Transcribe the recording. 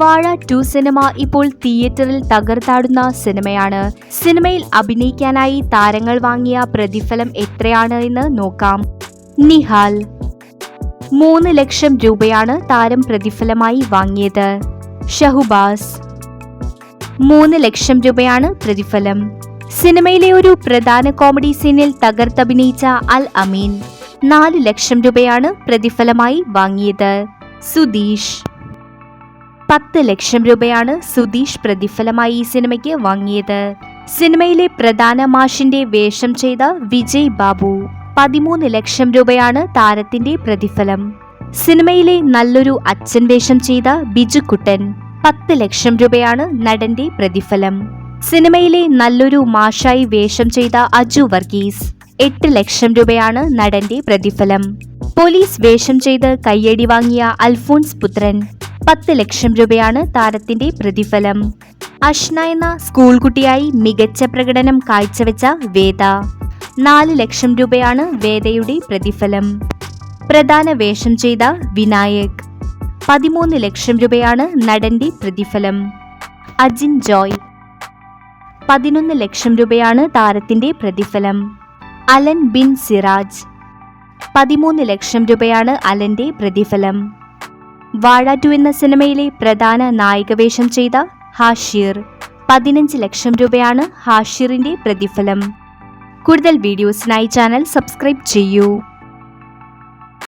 വാഴ 2 സിനിമ ഇപ്പോൾ തിയേറ്ററിൽ തകർത്താടുന്ന സിനിമയാണ്. സിനിമയിൽ അഭിനയിക്കാനായി താരങ്ങൾ വാങ്ങിയ പ്രതിഫലം എത്രയാണ് എന്ന് നോക്കാം. നിഹാൽ 3 ലക്ഷം രൂപയാണ് താരം പ്രതിഫലമായി വാങ്ങിയത്. ഷഹുബാസ് 3 ലക്ഷം രൂപയാണ് പ്രതിഫലം. സിനിമയിലെ ഒരു പ്രധാന കോമഡി സീനിൽ തകർത്തഭിനയിച്ച അൽ അമീൻ 4 ലക്ഷം രൂപയാണ് പ്രതിഫലമായി വാങ്ങിയത്. സുധീഷ് 10 ലക്ഷം രൂപയാണ് സുധീഷ് പ്രതിഫലമായി ഈ സിനിമയ്ക്ക് വാങ്ങിയത്. സിനിമയിലെ പ്രധാന മാഷിന്റെ വേഷം ചെയ്ത വിജയ് ബാബു 13 ലക്ഷം രൂപയാണ് താരത്തിന്റെ പ്രതിഫലം. സിനിമയിലെ നല്ലൊരു അച്ഛൻ വേഷം ചെയ്ത ബിജുക്കുട്ടൻ 10 ലക്ഷം രൂപയാണ് നടന്റെ പ്രതിഫലം. സിനിമയിലെ നല്ലൊരു മാഷായി വേഷം ചെയ്ത അജു വർഗീസ് 8 ലക്ഷം രൂപയാണ് നടന്റെ പ്രതിഫലം. പോലീസ് വേഷം ചെയ്ത് കയ്യടി വാങ്ങിയ അൽഫോൺസ് പുത്രൻ 10 ലക്ഷം രൂപയാണ് താരത്തിന്റെ പ്രതിഫലം. അഷ്ന എന്ന സ്കൂൾ കുട്ടിയായി മികച്ച പ്രകടനം കാഴ്ചവെച്ച വേദ 4 ലക്ഷം രൂപയാണ് വേദയുടെ പ്രതിഫലം. പ്രധാന വേഷം ചെയ്ത വിനായക് 13 ലക്ഷം രൂപയാണ് നടന്റെ പ്രതിഫലം. അജിൻ ജോയ് 11 ലക്ഷം രൂപയാണ് താരത്തിന്റെ പ്രതിഫലം. അലൻ ബിൻ സിറാജ് 13 ലക്ഷം രൂപയാണ് അലന്റെ പ്രതിഫലം. വാഴ 2 എന്ന സിനിമയിലെ പ്രധാന നായികവേഷം ചെയ്ത ഹാഷിർ 15 ലക്ഷം രൂപയാണ് ഹാഷിറിന്റെ പ്രതിഫലം. കൂടുതൽ വീഡിയോസിനായി ചാനൽ സബ്സ്ക്രൈബ് ചെയ്യൂ.